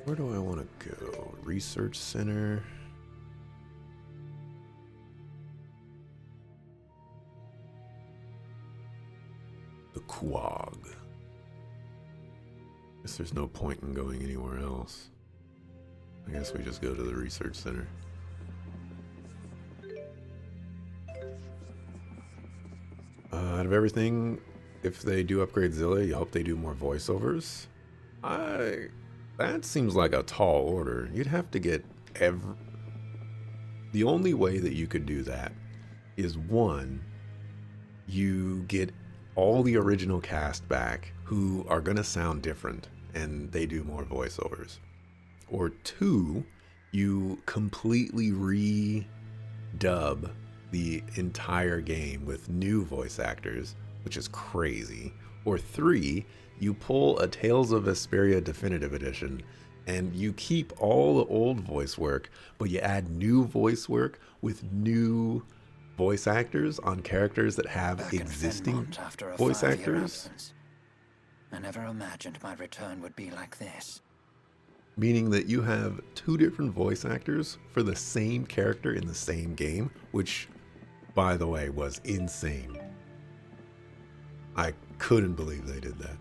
Where do I want to go? Research center. The Quag. Guess there's no point in going anywhere else. I guess we just go to the research center. Out of everything, if they do upgrade Xillia, you hope they do more voiceovers. That seems like a tall order. You'd have to get The only way that you could do that is, one, you get all the original cast back who are going to sound different and they do more voiceovers. Or two, you completely redub the entire game with new voice actors, which is crazy. Or three, you pull a Tales of Vesperia Definitive Edition and you keep all the old voice work, but you add new voice work with new voice actors on characters that have existing voice actors. I never imagined my return would be like this. Meaning that you have two different voice actors for the same character in the same game, which, by the way, was insane. I couldn't believe they did that.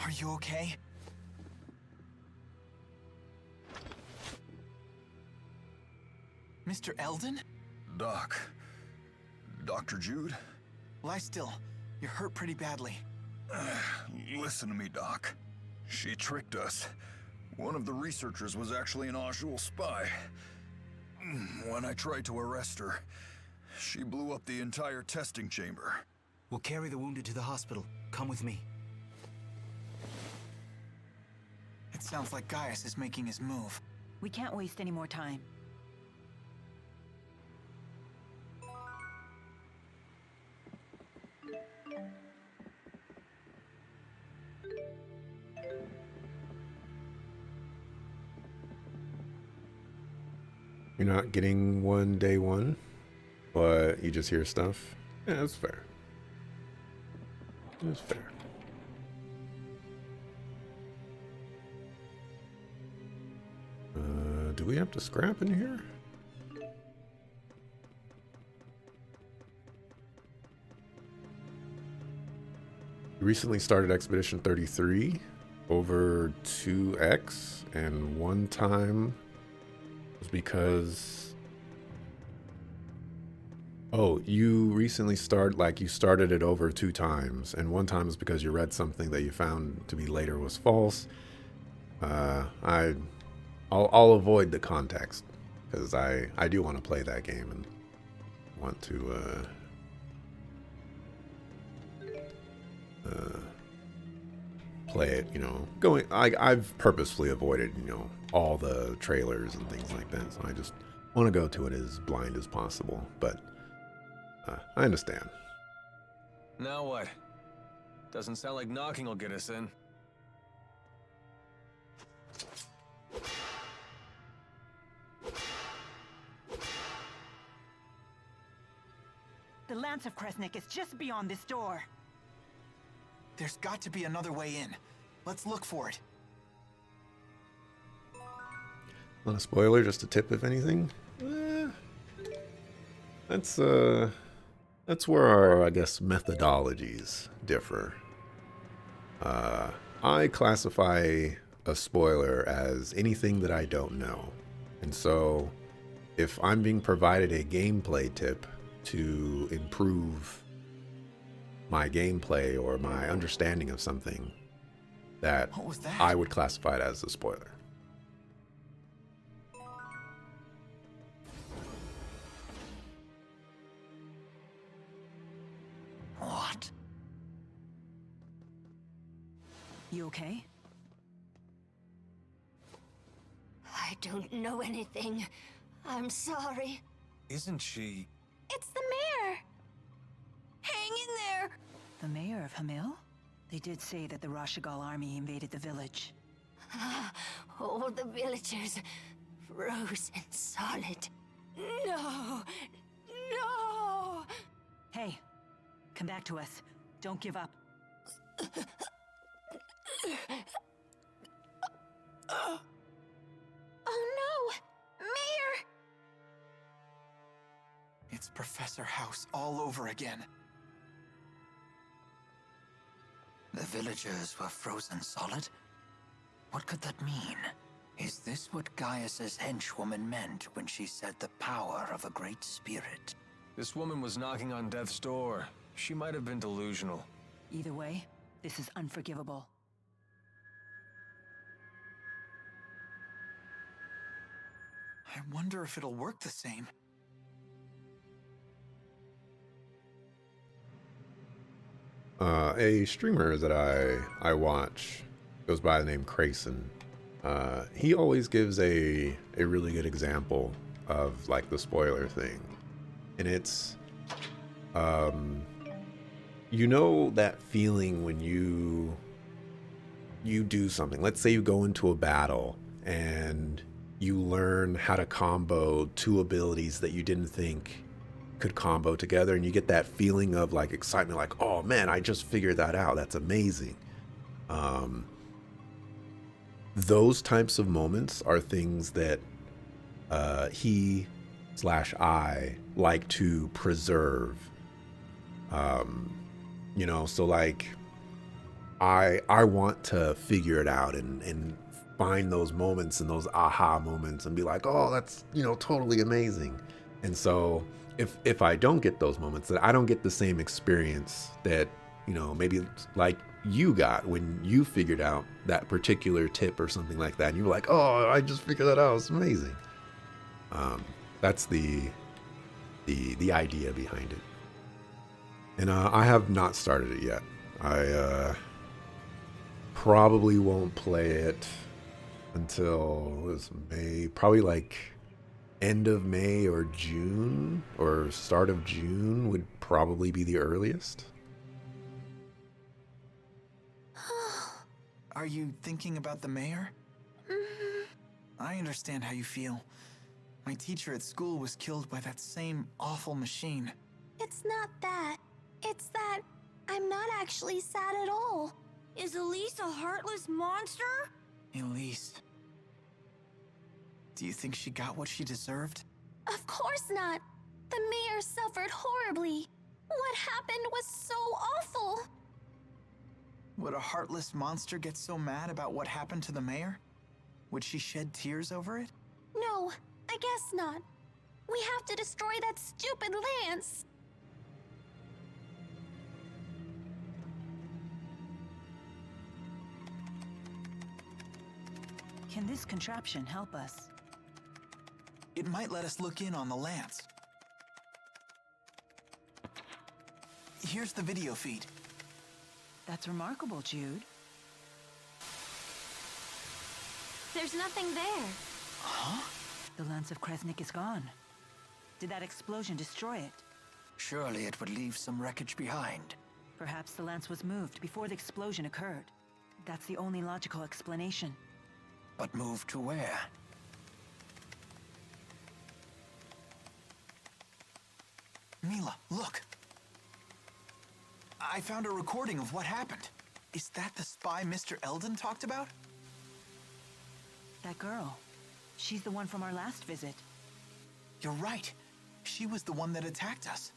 Are you okay? Mr. Eldon? Doc. Dr. Jude? Lie still. You're hurt pretty badly. Listen to me, Doc. She tricked us. One of the researchers was actually an Ajul spy. When I tried to arrest her, she blew up the entire testing chamber. We'll carry the wounded to the hospital. Come with me. It sounds like Gaius is making his move. We can't waste any more time. You're not getting one day one, but you just hear stuff. Yeah, that's fair. That's fair. Do we have to scrap in here? We recently started Expedition 33 over 2x, and one time was because... Oh, you recently you started it over 2 times, and one time was because you read something that you found to be later was false. I'll avoid the context, because I do want to play that game and want to play it, you know, I've purposefully avoided, you know, all the trailers and things like that, so I just want to go to it as blind as possible, but I understand. Now what? Doesn't sound like knocking will get us in. The Lance of Kresnik is just beyond this door. There's got to be another way in. Let's look for it. Not a spoiler, just a tip if anything. That's where our, I guess, methodologies differ. I classify a spoiler as anything that I don't know. And so if I'm being provided a gameplay tip to improve my gameplay or my understanding of something, What was that? I would classify it as a spoiler. What? You okay? I don't know anything. I'm sorry. Isn't she... It's the mayor! Hang in there! The mayor of Hamil? They did say that the Rashigal army invaded the village. All the villagers frozen solid. No! No! Hey, come back to us. Don't give up. Oh no! Mayor! It's Professor House all over again. The villagers were frozen solid? What could that mean? Is this what Gaius's henchwoman meant when she said the power of a great spirit? This woman was knocking on death's door. She might have been delusional. Either way, this is unforgivable. I wonder if it'll work the same. A streamer that I watch goes by the name Crayson. He always gives a really good example of like the spoiler thing, and it's you know that feeling when you do something. Let's say you go into a battle and you learn how to combo two abilities that you didn't think could combo together, and you get that feeling of like excitement, like, oh man, I just figured that out, that's amazing. Those types of moments are things that he/I like to preserve. You know, so like I want to figure it out and find those moments and those aha moments and be like, oh, that's, you know, totally amazing. And so if I don't get those moments, that I don't get the same experience that, you know, maybe like you got when you figured out that particular tip or something like that, and you were like, oh, I just figured that out, it's amazing. That's the idea behind it. And I have not started it yet. I probably won't play it until it's May, probably like end of May or June, or start of June would probably be the earliest. Are you thinking about the mayor? I understand how you feel. My teacher at school was killed by that same awful machine. It's not that. It's that I'm not actually sad at all. Is Elise a heartless monster? Elise. Do you think she got what she deserved? Of course not. The mayor suffered horribly. What happened was so awful. Would a heartless monster get so mad about what happened to the mayor? Would she shed tears over it? No, I guess not. We have to destroy that stupid lance. Can this contraption help us? It might let us look in on the lance. Here's the video feed. That's remarkable, Jude. There's nothing there. Huh? The Lance of Kresnik is gone. Did that explosion destroy it? Surely it would leave some wreckage behind. Perhaps the lance was moved before the explosion occurred. That's the only logical explanation. But moved to where? Mila, look. I found a recording of what happened. Is that the spy Mr. Eldon talked about? That girl. She's the one from our last visit. You're right. She was the one that attacked us.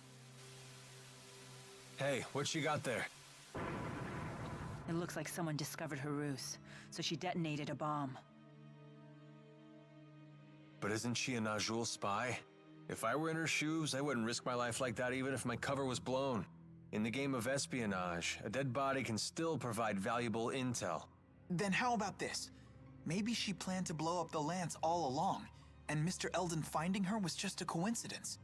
Hey, what you got there? It looks like someone discovered her ruse, so she detonated a bomb. But isn't she a Najul spy? If I were in her shoes, I wouldn't risk my life like that even if my cover was blown. In the game of espionage, a dead body can still provide valuable intel. Then how about this? Maybe she planned to blow up the lance all along, and Mr. Eldon finding her was just a coincidence.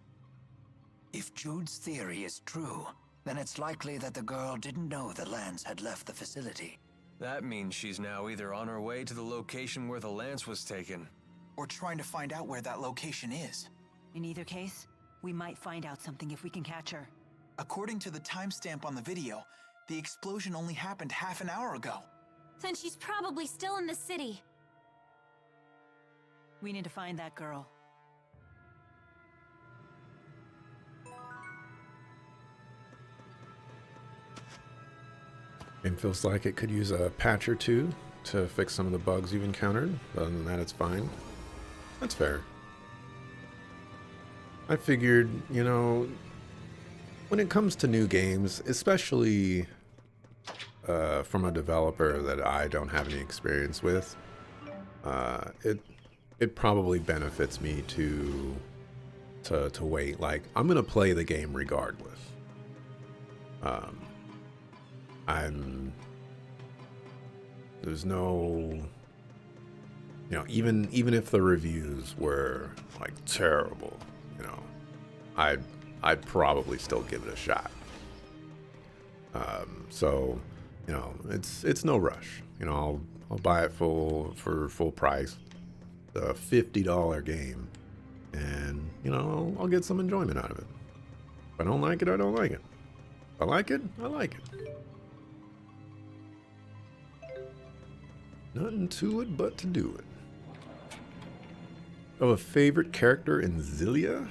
If Jude's theory is true, then it's likely that the girl didn't know the lance had left the facility. That means she's now either on her way to the location where the lance was taken, Or trying to find out where that location is. In either case, we might find out something if we can catch her. According to the timestamp on the video, The explosion only happened half an hour ago. Then she's probably still in the city. We need to find that girl. It feels like it could use a patch or two to fix some of the bugs you've encountered. Other than that, it's fine. That's fair. I figured, you know, when it comes to new games, especially from a developer that I don't have any experience with, it probably benefits me to wait. Like, I'm gonna play the game regardless. There's no, you know, even if the reviews were like terrible, you know, I'd probably still give it a shot. So, you know, it's no rush. You know, I'll buy it for full price, the $50 game, and you know, I'll get some enjoyment out of it. If I don't like it, I don't like it. If I like it, I like it. Nothing to it but to do it. Oh, a favorite character in Xillia?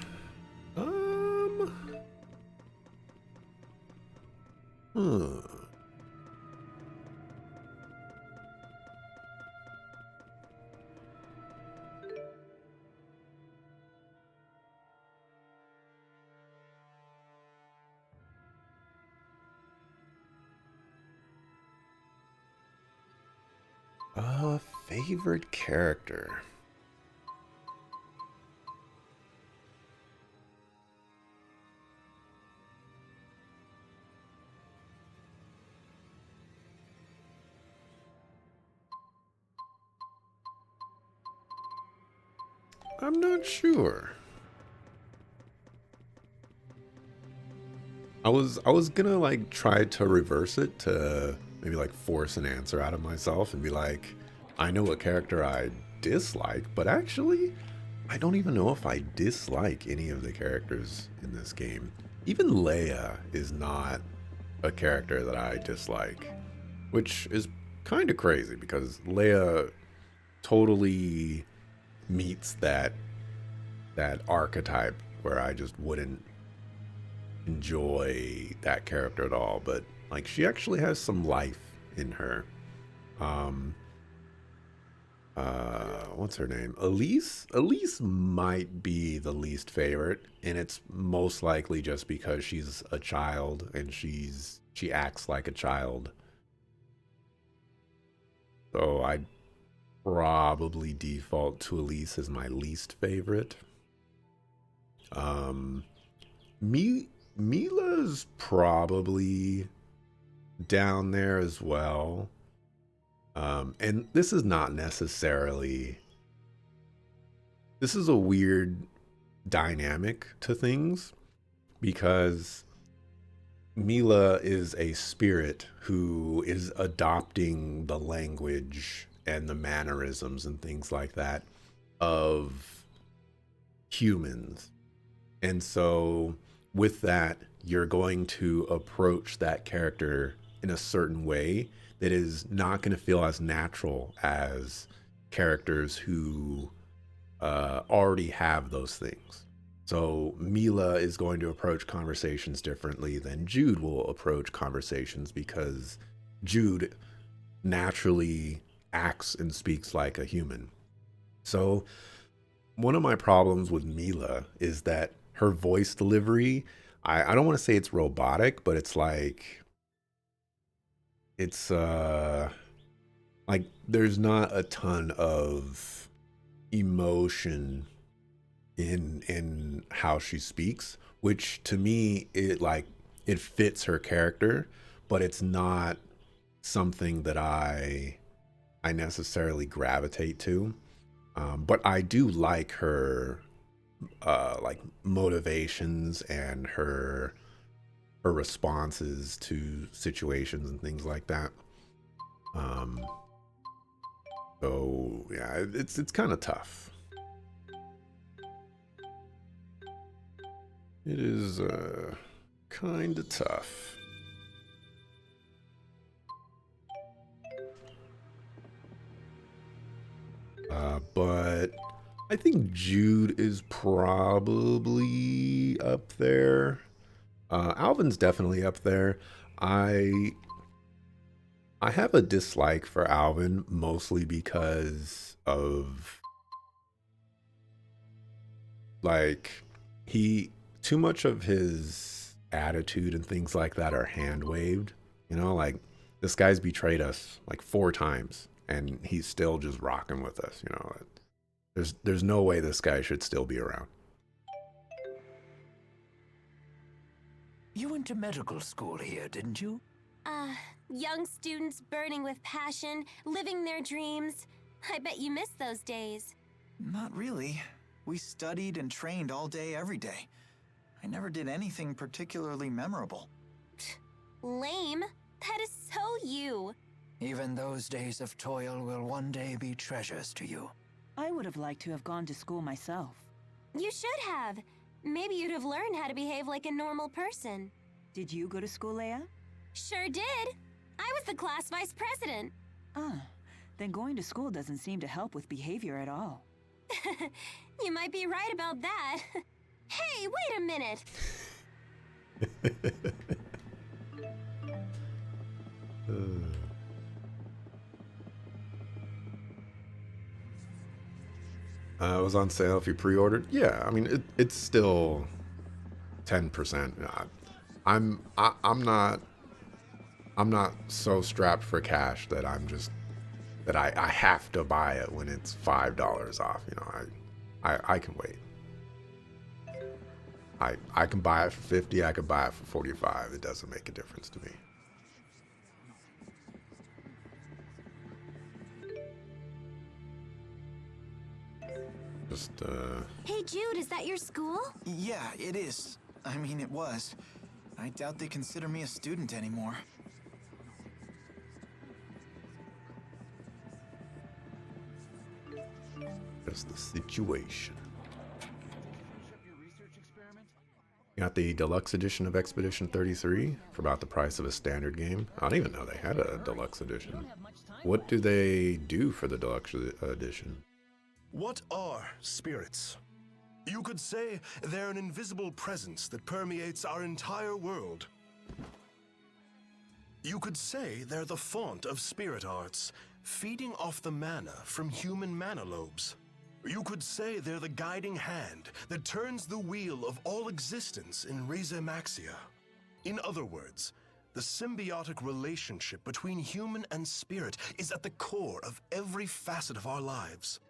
A favorite character. I'm not sure. I was gonna like try to reverse it to maybe like force an answer out of myself and be like, I know what character I dislike, but actually I don't even know if I dislike any of the characters in this game. Even Leia is not a character that I dislike, which is kind of crazy because Leia totally meets that archetype where I just wouldn't enjoy that character at all. But like, she actually has some life in her. What's her name? Elise? Elise might be the least favorite, and it's most likely just because she's a child and she acts like a child. So I'd probably default to Elise as my least favorite. Mila's probably down there as well. And this is not necessarily... This is a weird dynamic to things because Mila is a spirit who is adopting the language and the mannerisms and things like that of humans. And so with that, you're going to approach that character in a certain way that is not going to feel as natural as characters who already have those things. So Mila is going to approach conversations differently than Jude will approach conversations because Jude naturally acts and speaks like a human. So one of my problems with Mila is that her voice delivery, I don't want to say it's robotic, but it's like, it's like there's not a ton of emotion in how she speaks, which to me it fits her character, but it's not something that I necessarily gravitate to. But I do like her like motivations and her responses to situations and things like that. So yeah, it's kind of tough. It is kind of tough. But I think Jude is probably up there. Alvin's definitely up there. I have a dislike for Alvin mostly because of like too much of his attitude and things like that are hand waved. You know, like this guy's betrayed us like 4 times and he's still just rocking with us, you know. There's no way this guy should still be around. You went to medical school here, didn't you? Young students burning with passion, living their dreams. I bet you miss those days. Not really. We studied and trained all day, every day. I never did anything particularly memorable. Lame. That is so you. Even those days of toil will one day be treasures to you. I would have liked to have gone to school myself. You should have. Maybe you'd have learned how to behave like a normal person. Did you go to school, Leia? Sure did. I was the class vice president. Ah, then going to school doesn't seem to help with behavior at all. You might be right about that. Hey, wait a minute. It was on sale if you pre-ordered. Yeah, I mean it's still 10%. I'm not so strapped for cash that I have to buy it when it's $5 off. You know, I can wait. I can buy it for 50. I could buy it for 45. It doesn't make a difference to me. Just Hey Jude, is that your school? Yeah, it is. I mean, it was. I doubt they consider me a student anymore. just the situation. Got the deluxe edition of Expedition 33 for about the price of a standard game. I don't even know they had a deluxe edition. What do they do for the deluxe edition? What are spirits? You could say they're an invisible presence that permeates our entire world. You could say they're the font of spirit arts, feeding off the mana from human mana lobes. You could say they're the guiding hand that turns the wheel of all existence in Reza Maxia. In other words, the symbiotic relationship between human and spirit is at the core of every facet of our lives.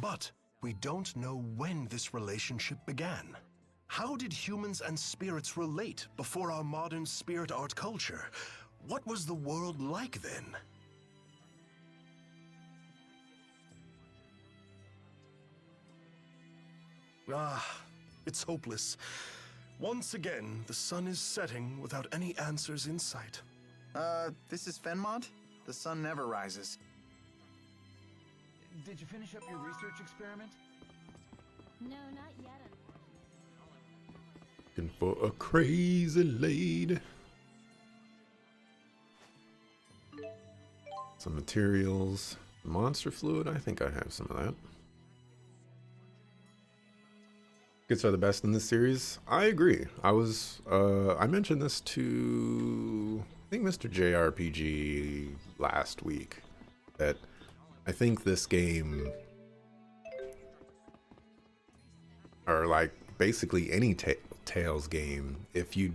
But we don't know when this relationship began. How did humans and spirits relate before our modern spirit art culture? What was the world like then? It's hopeless. Once again, the sun is setting without any answers in sight. This is Fenmont? The sun never rises. Did you finish up your research experiment? No, not yet. Looking for a crazy lady. Some materials. Monster fluid, I think I have some of that. Skits are the best in this series. I agree. I mentioned this to, I think, Mr. JRPG last week, that I think this game, or like basically any Tales game, if you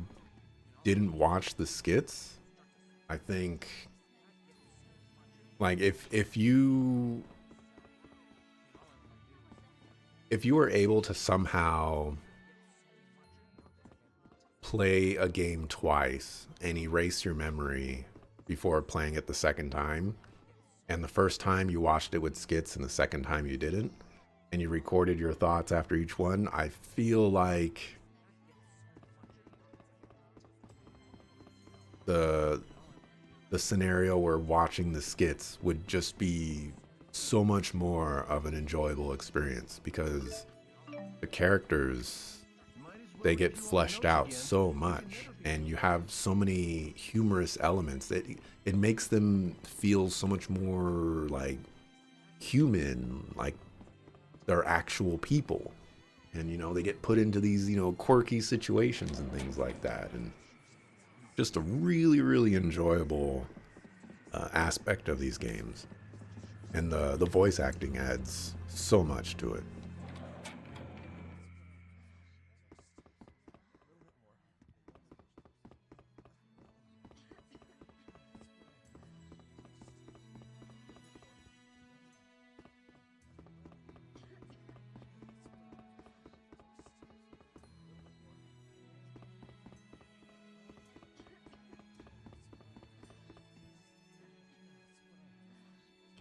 didn't watch the skits, I think, like if you were able to somehow play a game twice and erase your memory before playing it the second time, and the first time you watched it with skits and the second time you didn't, and you recorded your thoughts after each one, I feel like the scenario where watching the skits would just be so much more of an enjoyable experience, because the characters, they get fleshed out so much, and you have so many humorous elements that it makes them feel so much more like human, like they're actual people. And, you know, they get put into these, you know, quirky situations and things like that. And just a really, really enjoyable aspect of these games. And the voice acting adds so much to it.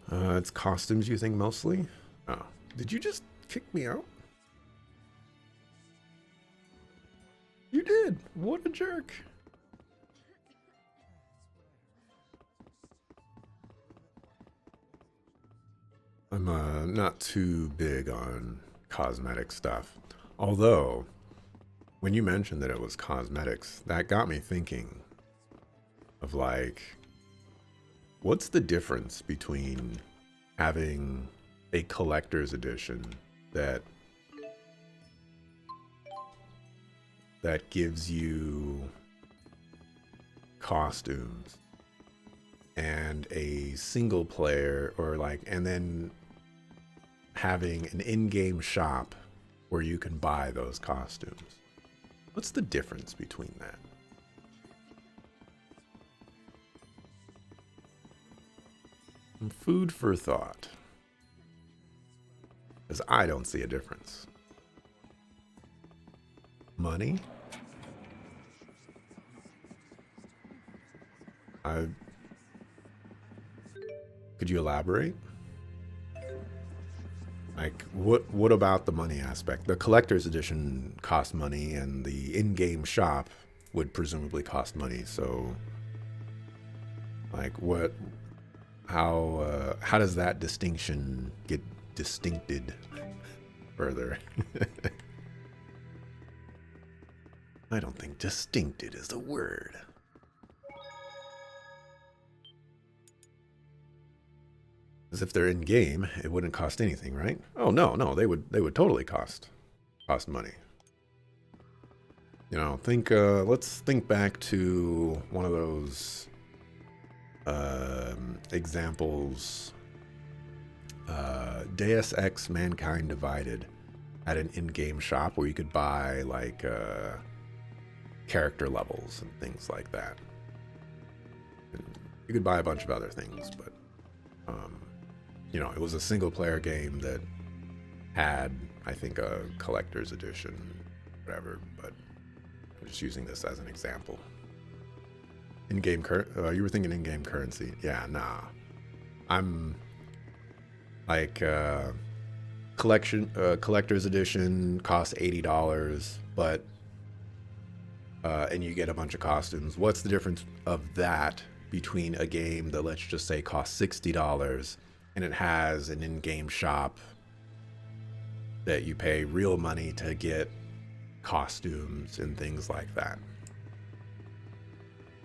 It's costumes, you think, mostly? Oh, did you just kick me out? You did. What a jerk. I'm not too big on cosmetic stuff. Although, when you mentioned that it was cosmetics, that got me thinking of like, what's the difference between having a collector's edition that gives you costumes and a single player, or like, and then having an in-game shop where you can buy those costumes? What's the difference between that? Food for thought. Because I don't see a difference. Money? Could you elaborate? Like, what about the money aspect? The collector's edition costs money, and the in-game shop would presumably cost money. So, like, how does that distinction get distincted further? I don't think distincted is the word. As if they're in game, it wouldn't cost anything, right? Oh no, they would totally cost money. You know, let's think back to one of those examples. Deus Ex Mankind Divided had an in-game shop where you could buy like character levels and things like that. And you could buy a bunch of other things, but you know, it was a single-player game that had, I think, a collector's edition, whatever. But I'm just using this as an example. In-game you were thinking in-game currency? Yeah, nah. I'm like collector's edition costs $80, but and you get a bunch of costumes. What's the difference of that between a game that, let's just say, costs $60 and it has an in-game shop that you pay real money to get costumes and things like that?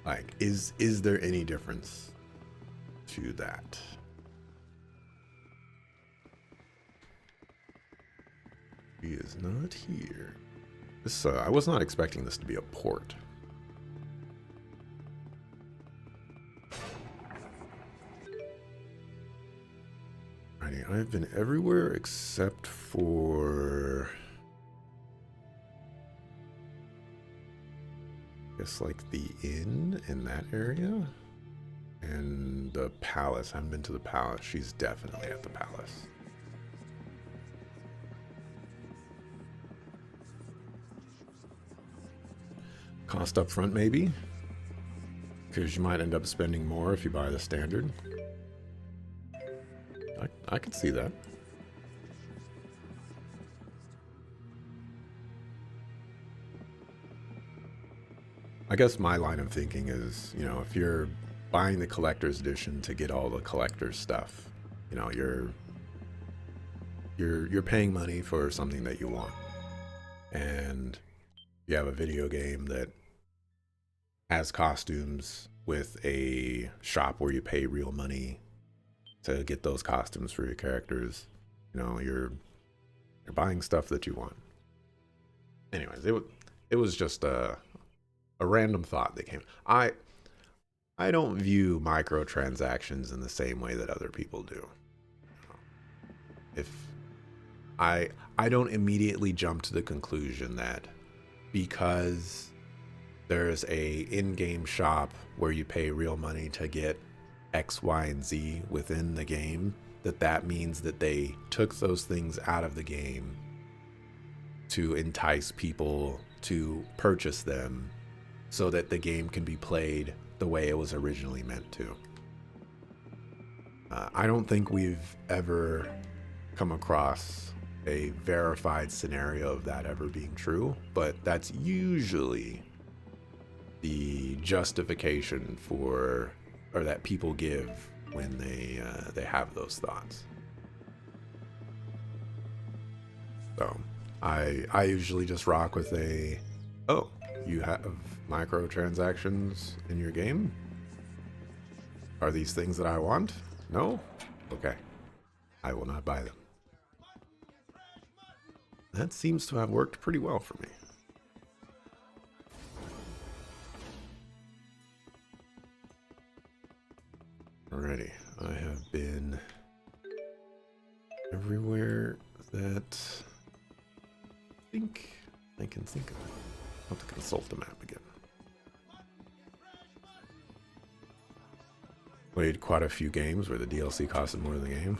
Like, is there any difference to that? He is not here. This I was not expecting this to be a port. Alrighty, I've been everywhere except for, I guess, like the inn in that area and the palace. I haven't been to the palace. She's definitely at the palace. Cost up front, maybe? Because you might end up spending more if you buy the standard. I could see that. I guess my line of thinking is, you know, if you're buying the collector's edition to get all the collector's stuff, you know, you're paying money for something that you want. And you have a video game that has costumes with a shop where you pay real money to get those costumes for your characters. You know, You're buying stuff that you want. Anyways, it was just a random thought that came. I don't view microtransactions in the same way that other people do. If I don't immediately jump to the conclusion that because there's a in-game shop where you pay real money to get X, Y, and Z within the game, that means that they took those things out of the game to entice people to purchase them so that the game can be played the way it was originally meant to. I don't think we've ever come across a verified scenario of that ever being true, but that's usually the justification for, or that people give when they have those thoughts. So I usually just rock with oh, you have microtransactions in your game? Are these things that I want? No? Okay. I will not buy them. That seems to have worked pretty well for me. Alrighty, I have been everywhere that I think I can think of. I'll have to consult the map again. Played quite a few games where the DLC costed more than the game.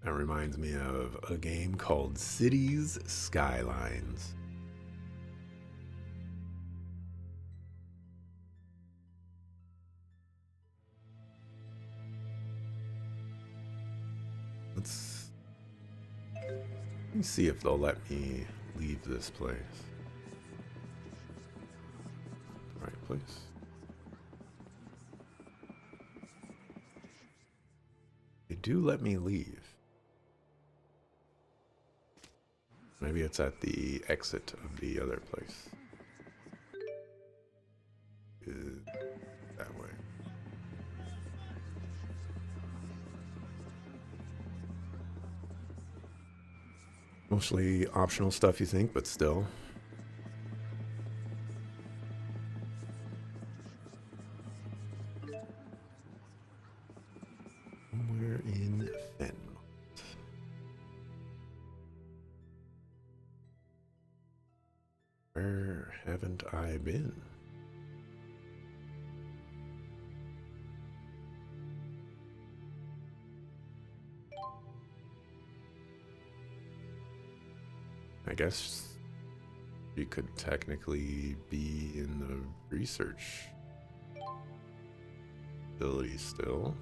That reminds me of a game called Cities Skylines. Let me see if they'll let me leave this place. Right place. They do let me leave. Maybe it's at the exit of the other place. That way. Mostly optional stuff, you think, but still. Somewhere in Fenmont. Where haven't I been? I guess you could technically be in the research facility still.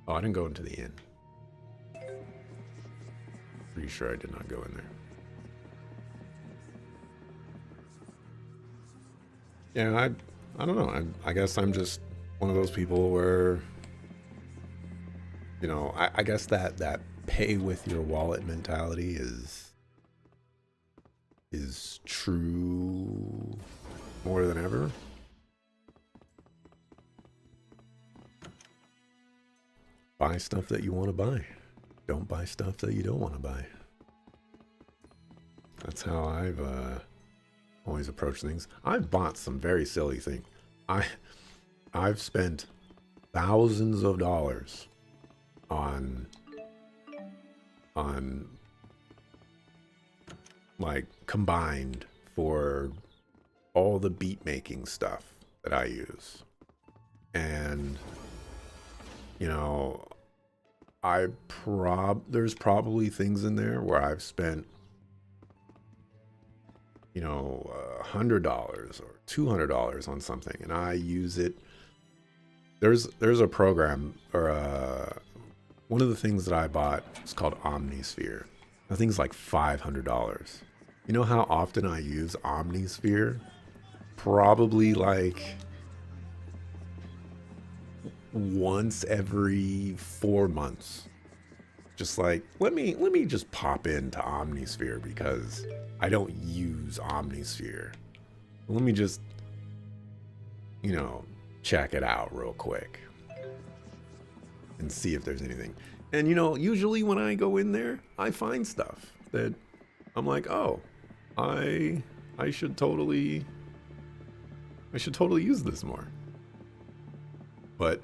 Oh, I didn't go into the inn. Pretty sure I did not go in there. Yeah, I don't know. I guess I'm just one of those people where, you know, I guess that pay with your wallet mentality is true more than ever. Buy stuff that you want to buy. Don't buy stuff that you don't want to buy. That's how I've always approached things. I've bought some very silly things. I've spent thousands of dollars on like combined for all the beat making stuff that I use. And you know, there's probably things in there where I've spent, you know, $100 or $200 on something, and I use it. There's a program or one of the things that I bought is called Omnisphere. That thing's like $500. You know how often I use Omnisphere? Probably like once every 4 months. Just like, let me just pop into Omnisphere because I don't use Omnisphere. Let me just, you know, check it out real quick. and see if there's anything. And you know, usually when I go in there, I find stuff that I'm like, oh, I should totally use this more. But,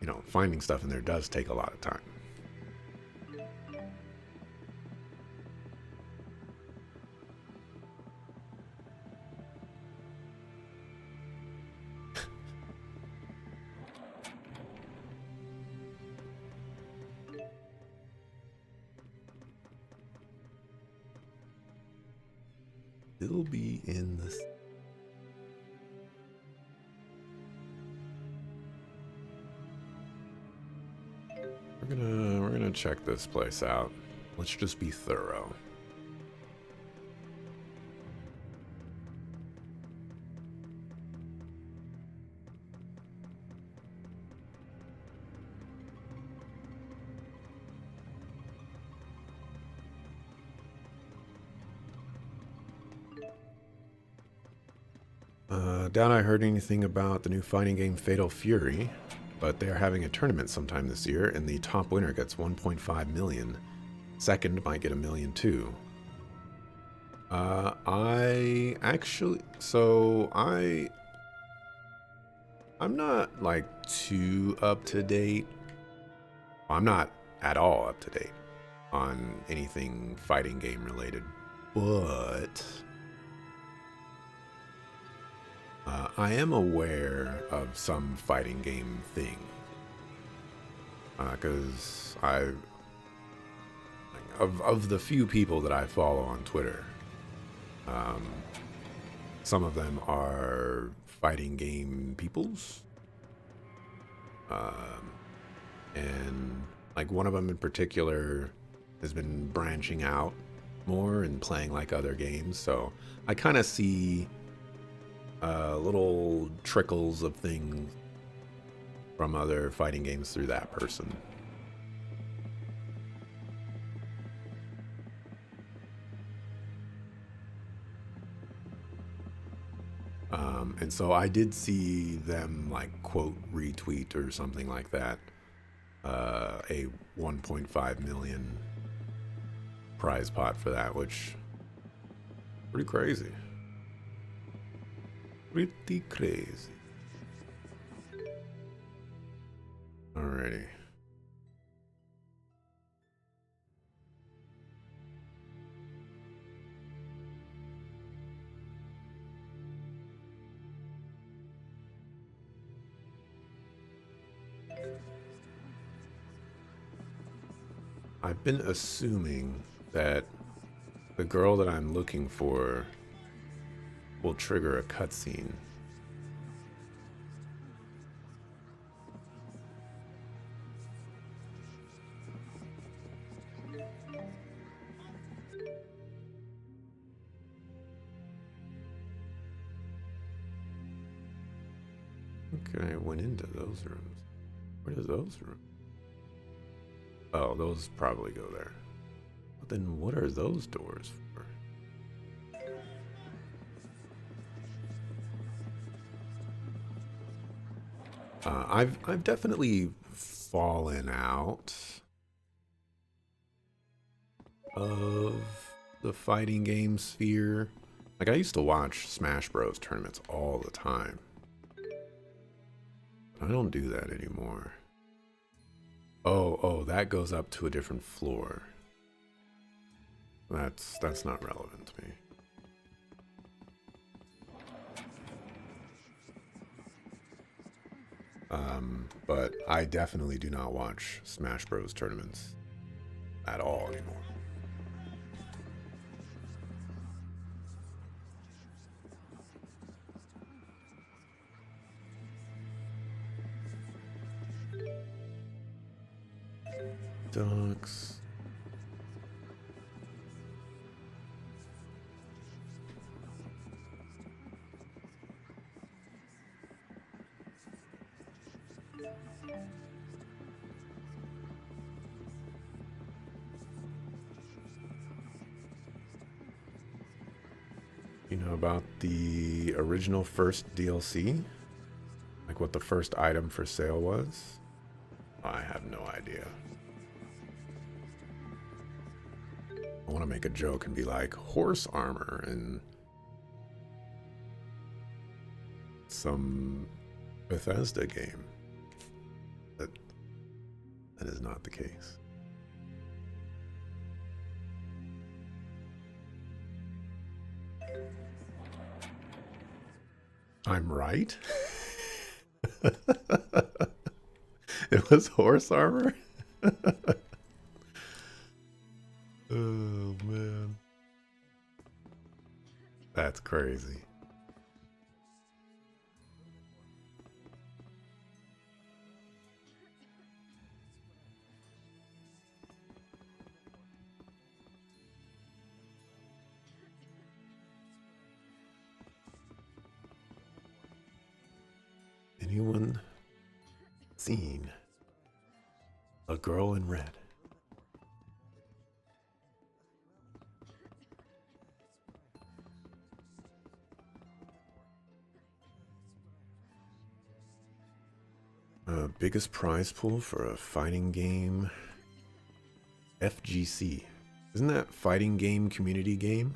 you know, finding stuff in there does take a lot of time. Still be in this. We're gonna check this place out. Let's just be thorough. Doubt I heard anything about the new fighting game Fatal Fury, but they're having a tournament sometime this year, and the top winner gets 1.5 million. Second might get 1 million too. I'm not like too up to date. I'm not at all up to date on anything fighting game related, but I am aware of some fighting game thing, because of the few people that I follow on Twitter, some of them are fighting game peoples, and like one of them in particular has been branching out more and playing like other games, so I kind of see little trickles of things from other fighting games through that person. And so I did see them like quote retweet or something like that a 1.5 million prize pot for that, which pretty crazy. Pretty crazy. Alrighty. I've been assuming that the girl that I'm looking for will trigger a cutscene. Okay, I went into those rooms. Where are those rooms? Oh, those probably go there. But then what are those doors for? I've definitely fallen out of the fighting game sphere. Like, I used to watch Smash Bros. Tournaments all the time. I don't do that anymore. Oh, that goes up to a different floor. That's not relevant to me. But I definitely do not watch Smash Bros. Tournaments at all anymore. Ducks. You know about the original first DLC? Like what the first item for sale was? I have no idea. I want to make a joke and be like horse armor and some Bethesda game. But that is not the case. I'm right? It was horse armor? Oh, man. That's crazy. Anyone seen a girl in red? Biggest prize pool for a fighting game? FGC. Isn't that fighting game community game?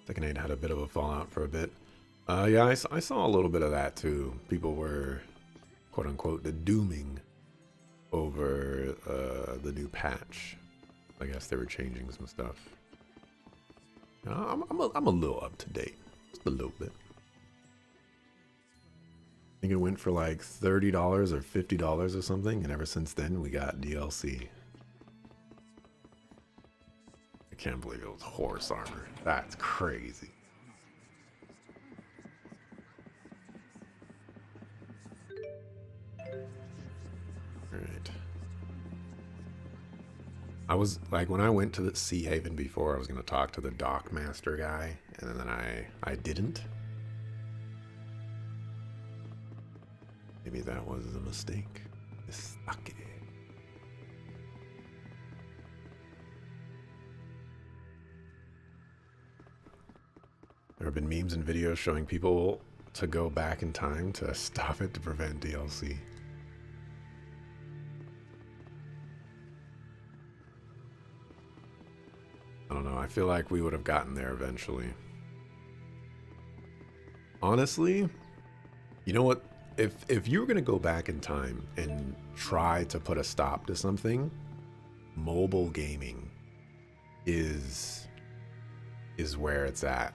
Tekken 8 had a bit of a fallout for a bit. Yeah, I saw a little bit of that too. People were, quote unquote, dooming over the new patch. I guess they were changing some stuff. I'm a little up to date, just a little bit. I think it went for like $30 or $50 or something, and ever since then we got DLC. I can't believe it was horse armor. That's crazy. All right. I was like, when I went to the Sea Haven before, I was going to talk to the dock master guy, and then I didn't. Maybe that was a mistake. Mistake. There have been memes and videos showing people to go back in time to stop it to prevent DLC. I don't know. I feel like we would have gotten there eventually. Honestly, you know what? If you were going to go back in time and try to put a stop to something, mobile gaming is where it's at.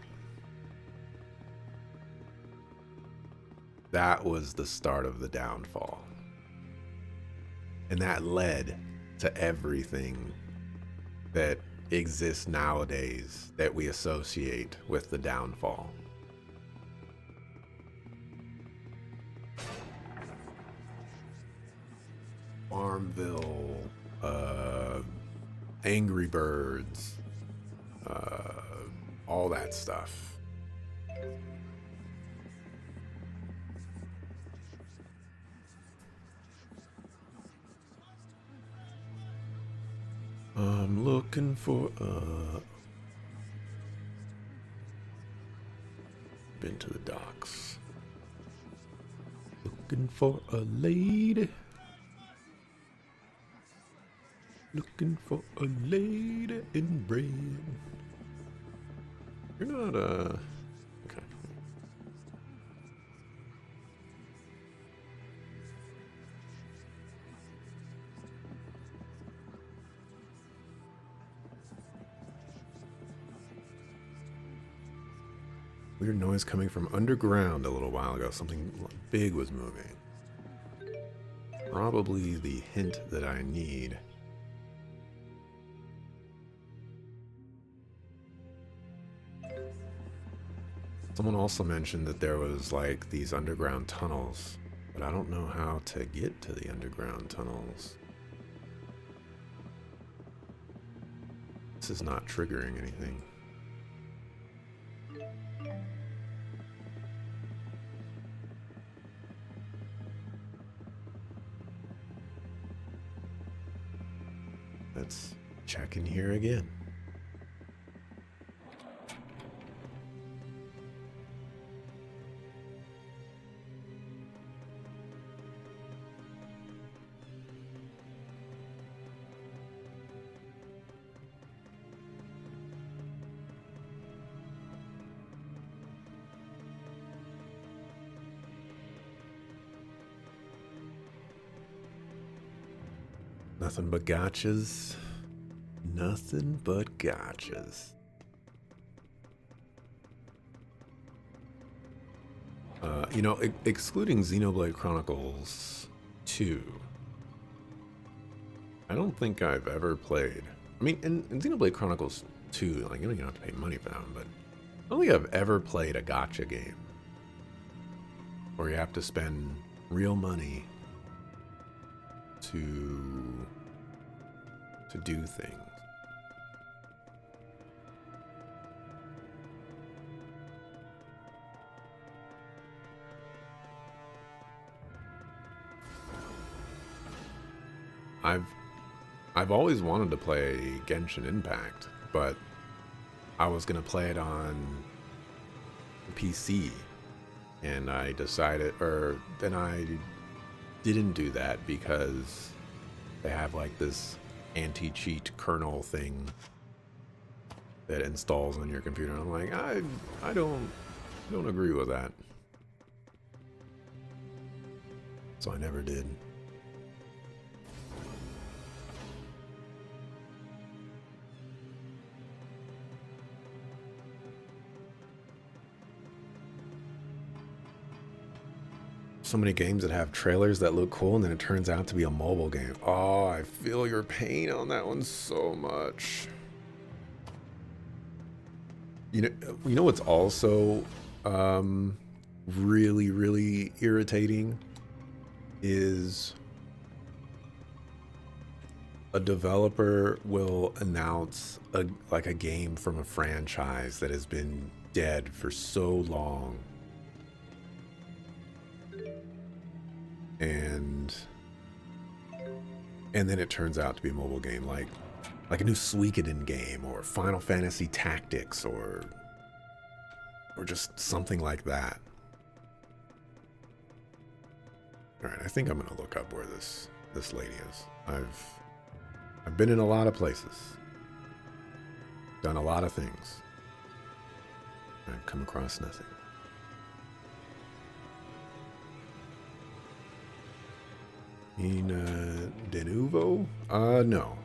That was the start of the downfall. And that led to everything that exists nowadays that we associate with the downfall. Farmville, Angry Birds, all that stuff. I'm looking for been to the docks. Looking for a lady. Looking for a lady in red. You're not okay. Weird noise coming from underground a little while ago. Something big was moving. Probably the hint that I need. Someone also mentioned that there was like these underground tunnels, but I don't know how to get to the underground tunnels. This is not triggering anything. Let's check in here again. Nothing but gotchas. Nothing but gotchas. You know, excluding Xenoblade Chronicles 2, I don't think I've ever played. I mean, in Xenoblade Chronicles 2, like, you don't even have to pay money for them, but I don't think I've ever played a gacha game where you have to spend real money to do things. I've always wanted to play Genshin Impact, but I was gonna play it on PC, and I decided, or then I didn't do that because they have like this anti-cheat kernel thing that installs on your computer. I'm like, I don't agree with that, so I never did. So many games that have trailers that look cool and then it turns out to be a mobile game. Oh, I feel your pain on that one so much. You know what's also really, really irritating is a developer will announce like a game from a franchise that has been dead for so long. And then it turns out to be a mobile game, like a new Suikoden game or Final Fantasy Tactics or just something like that. All right, I think I'm gonna look up where this lady is. I've been in a lot of places, done a lot of things. I've come across nothing. In Denuvo? No.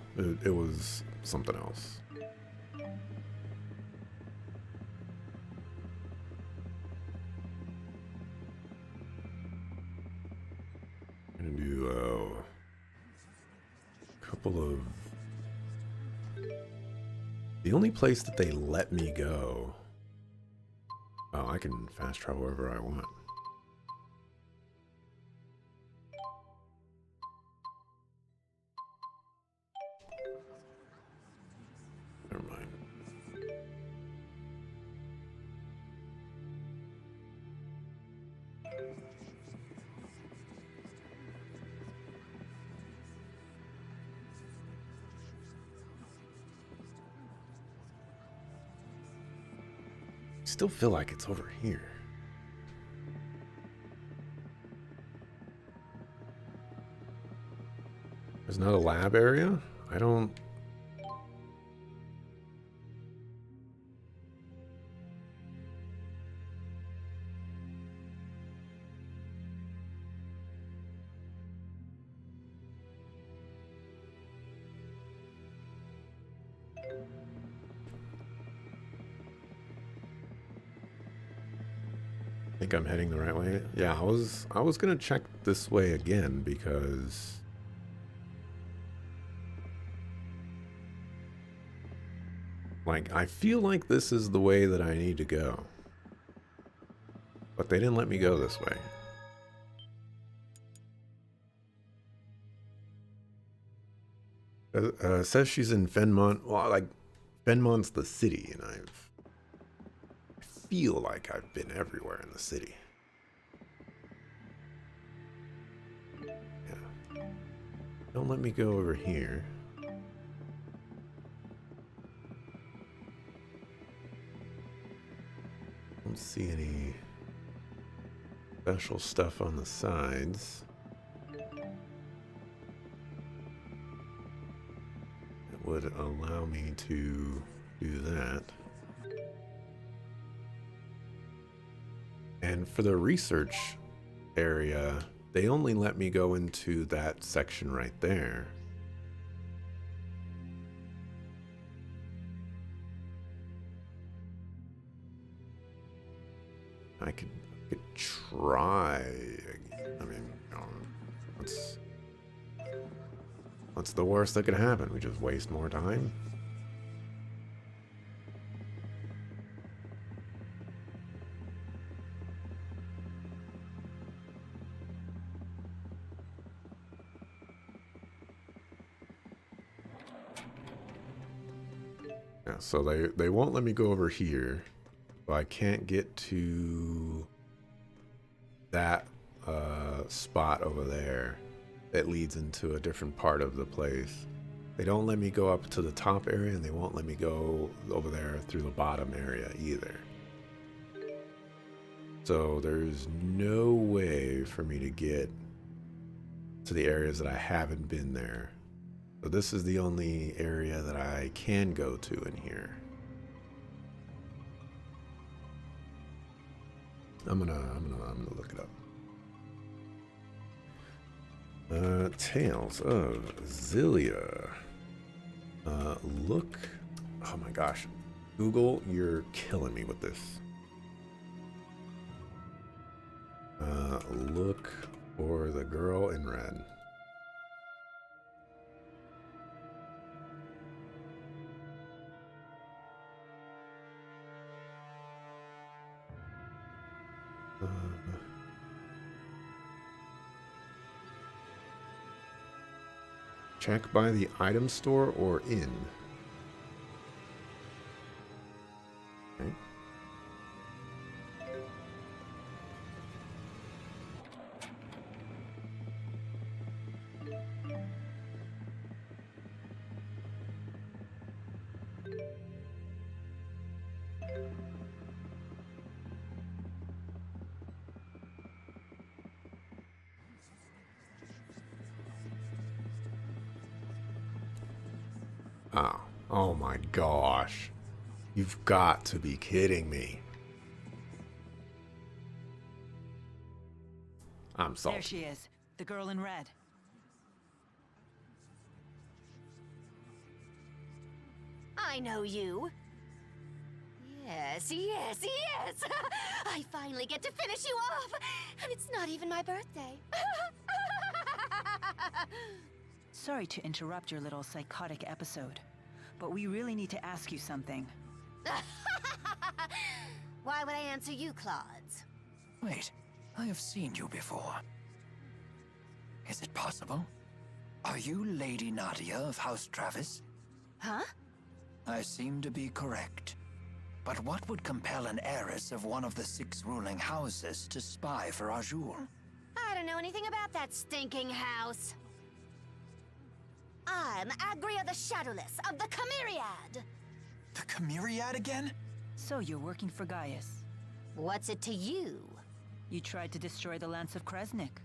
It was something else. I'm gonna do a couple of... The only place that they let me go... Oh, I can fast travel wherever I want. Never mind. Still feel like it's over here. There's not a lab area? I don't... think I'm heading the right way. Yeah, I was gonna check this way again because like I feel like this is the way that I need to go. But they didn't let me go this way. Says she's in Fenmont. Well, like Fenmont's the city, and I feel like I've been everywhere in the city. Yeah. Don't let me go over here. Don't see any special stuff on the sides. It would allow me to do that. And for the research area, they only let me go into that section right there. I could try. I mean, what's the worst that could happen? We just waste more time? Yeah, so they won't let me go over here. So I can't get to that spot over there that leads into a different part of the place. They don't let me go up to the top area, and they won't let me go over there through the bottom area either. So there's no way for me to get to the areas that I haven't been there. So this is the only area that I can go to in here. I'm gonna look it up. Tales of Xillia. Look. Oh my gosh. Google, you're killing me with this. Look for the girl in red. Check by the item store or inn. Okay. Oh, oh my gosh. You've got to be kidding me. I'm salty. There she is, the girl in red. I know you. Yes, yes, yes! I finally get to finish you off! And it's not even my birthday. Sorry to interrupt your little psychotic episode, but we really need to ask you something. Why would I answer you, Claudes? Wait, I have seen you before. Is it possible? Are you Lady Nadia of House Travis? Huh? I seem to be correct. But what would compel an heiress of one of the 6 ruling houses to spy for Azul? I don't know anything about that stinking house. I'm Agria the Shadowless of the Chimeriad. The Chimeriad again? So you're working for Gaius. What's it to you? You tried to destroy the Lance of Kresnik.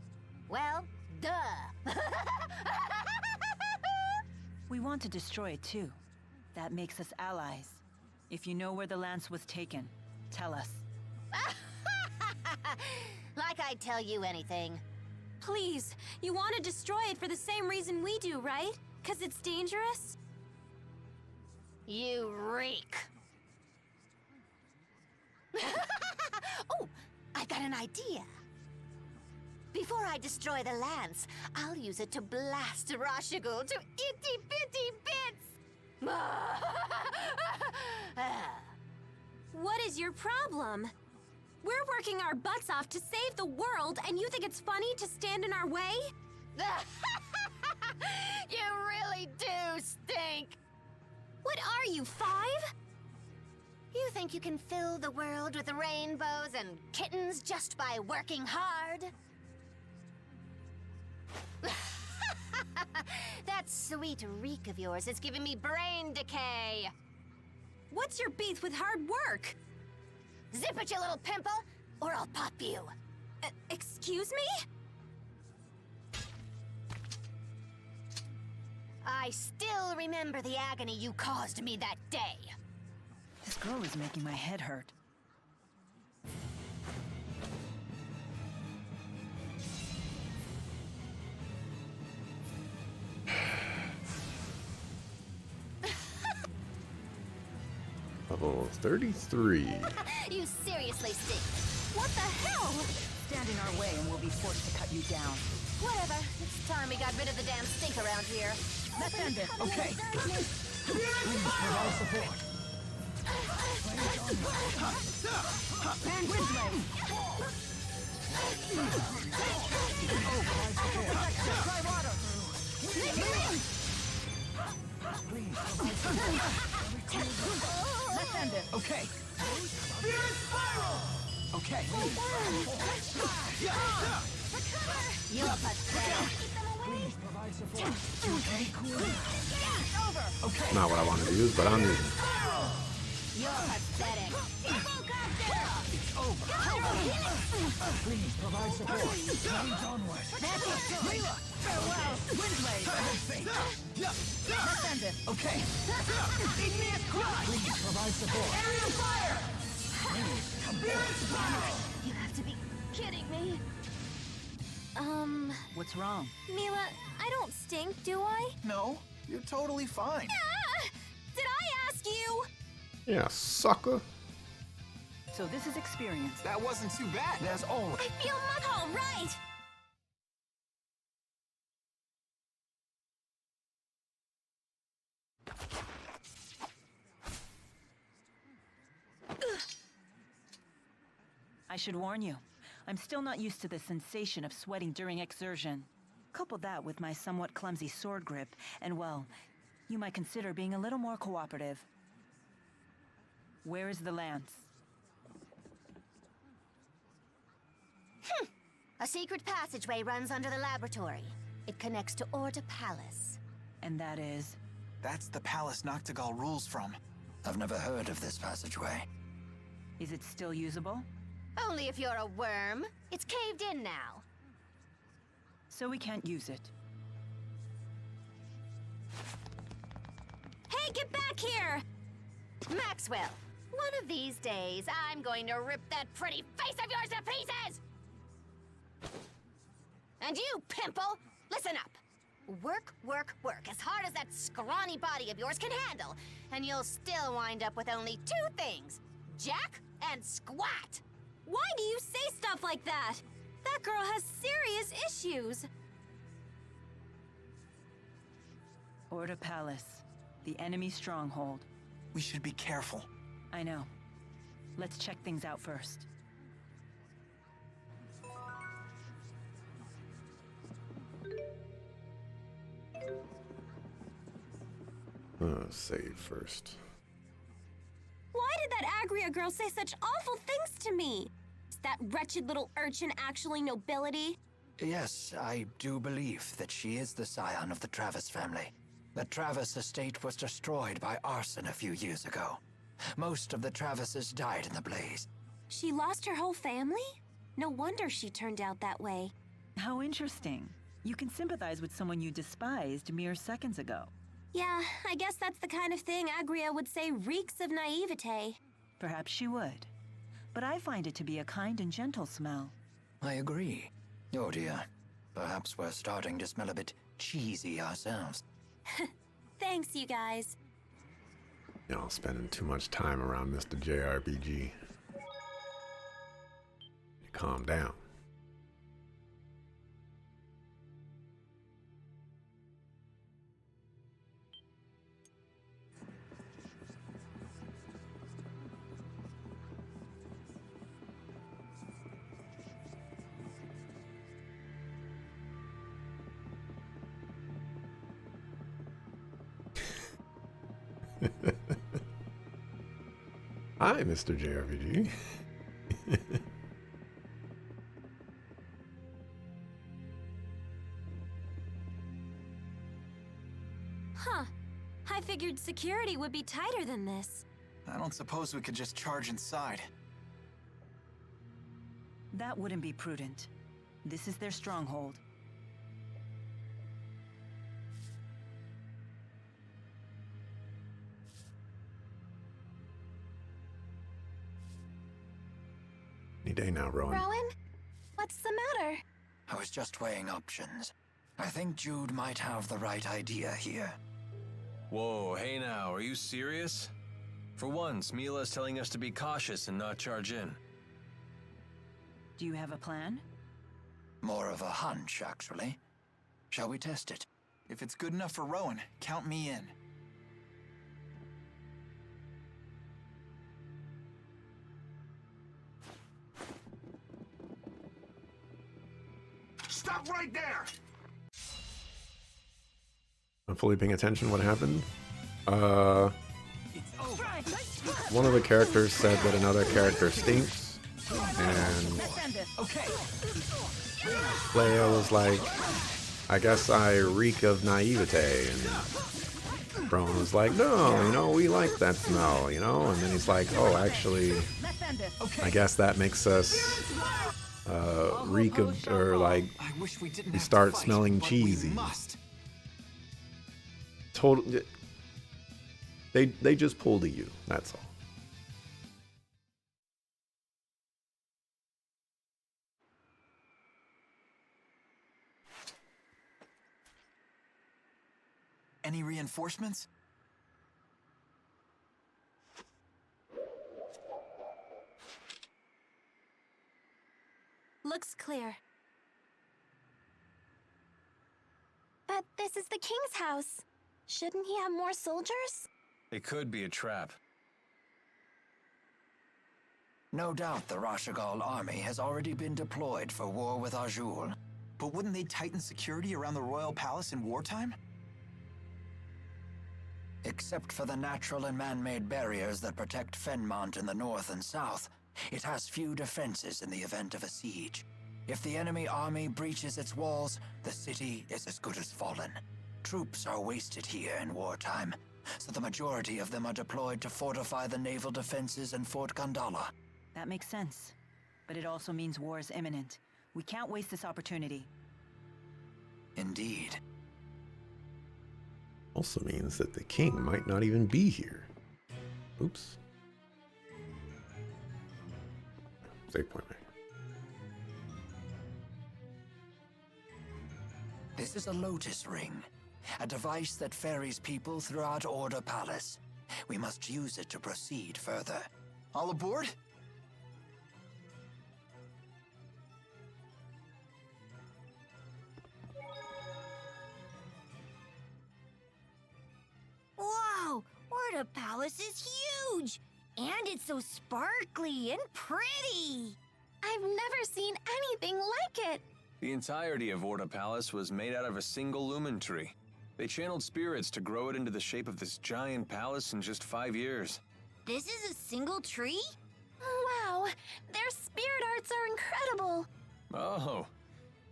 Well, duh. We want to destroy it too. That makes us allies. If you know where the lance was taken, tell us. Like I'd tell you anything. Please, you want to destroy it for the same reason we do, right? 'Cause it's dangerous? You reek. Oh, I've got an idea. Before I destroy the lance, I'll use it to blast Rashigul to itty-bitty bits! What is your problem? We're working our butts off to save the world, and you think it's funny to stand in our way? You really do stink! What are you, 5? You think you can fill the world with rainbows and kittens just by working hard? That sweet reek of yours is giving me brain decay. What's your beef with hard work? Zip it, you little pimple, or I'll pop you. Excuse me? I still remember the agony you caused me that day. This girl is making my head hurt. level 33. You seriously stink. What the hell? Stand in our way and we'll be forced to cut you down. Whatever. It's time we got rid of the damn stink around here. Let's end it. Okay. And Windblade! Dry water! Let's end it. Okay. Okay. You're pathetic. Okay. Not what I want to use, but I'm using it. You're pathetic. Please provide support. Change onward. Xillia! Farewell, Windblade! Let's end it. Okay. Igneous cry! Please provide support. Area fire! You have to be kidding me. What's wrong? Mila, I don't stink, do I? No, you're totally fine. Ah! Did I ask you? Yeah, sucker. So this is experience. That wasn't too bad. There's always... I feel much all right. I should warn you, I'm still not used to the sensation of sweating during exertion. Couple that with my somewhat clumsy sword grip, and well, you might consider being a little more cooperative. Where is the lance? A secret passageway runs under the laboratory. It connects to Orta Palace. And that is... That's the palace Noctigal rules from. I've never heard of this passageway. Is it still usable? Only if you're a worm. It's caved in now. So we can't use it. Hey, get back here! Maxwell, one of these days, I'm going to rip that pretty face of yours to pieces! And you, pimple, listen up. Work, work, work as hard as that scrawny body of yours can handle, and you'll still wind up with only two things, Jack and Squat. Why do you say stuff like that? That girl has serious issues. Orta Palace, the enemy stronghold. We should be careful. I know. Let's check things out first. Save first. Why did that Agria girl say such awful things to me? Is that wretched little urchin actually nobility? Yes, I do believe that she is the scion of the Travis family. The Travis estate was destroyed by arson a few years ago. Most of the Travises died in the blaze. She lost her whole family? No wonder she turned out that way. How interesting. You can sympathize with someone you despised mere seconds ago. Yeah, I guess that's the kind of thing Agria would say reeks of naivete. Perhaps she would. But I find it to be a kind and gentle smell. I agree. Oh dear. Perhaps we're starting to smell a bit cheesy ourselves. Thanks, you guys. Y'all spending too much time around Mr. JRPG. Calm down. Hi, Mr. JRPG. Huh. I figured security would be tighter than this. I don't suppose we could just charge inside. That wouldn't be prudent. This is their stronghold. Any day now, Rowan. Rowan? What's the matter? I was just weighing options. I think Jude might have the right idea here. Whoa, hey now, are you serious? For once, Mila's telling us to be cautious and not charge in. Do you have a plan? More of a hunch, actually. Shall we test it? If it's good enough for Rowan, count me in. Stop right there! I'm fully paying attention. What happened? One of the characters said that another character stinks, and Leia was like, I guess I reek of naivete, and Rowan was like, no, you know, we like that smell, you know, and then he's like, oh, actually, I guess that makes us reek of, or like, we start smelling cheesy. Total. They just pulled a you. That's all. Any reinforcements? Looks clear. But this is the king's house. Shouldn't he have more soldiers? It could be a trap. No doubt the Rashagal army has already been deployed for war with Azul. But wouldn't they tighten security around the royal palace in wartime? Except for the natural and man-made barriers that protect Fenmont in the north and south, it has few defenses in the event of a siege. If the enemy army breaches its walls, the city is as good as fallen. Troops are wasted here in wartime, so the majority of them are deployed to fortify the naval defenses in Fort Gandala. That makes sense. But it also means war is imminent. We can't waste this opportunity. Indeed. Also means that the king might not even be here. Oops. Save point there. This is a lotus ring, a device that ferries people throughout Order Palace. We must use it to proceed further. All aboard? Wow! Orda Palace is huge! And it's so sparkly and pretty! I've never seen anything like it. The entirety of Orda Palace was made out of a single lumen tree. They channeled spirits to grow it into the shape of this giant palace in just 5 years. This is a single tree? Wow, their spirit arts are incredible. Oh,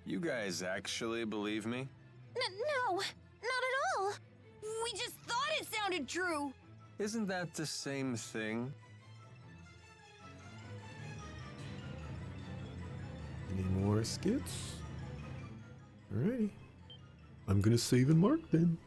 you guys actually believe me? No, not at all. We just thought it sounded true! Isn't that the same thing? Any more skits? Alrighty. I'm gonna save and mark then.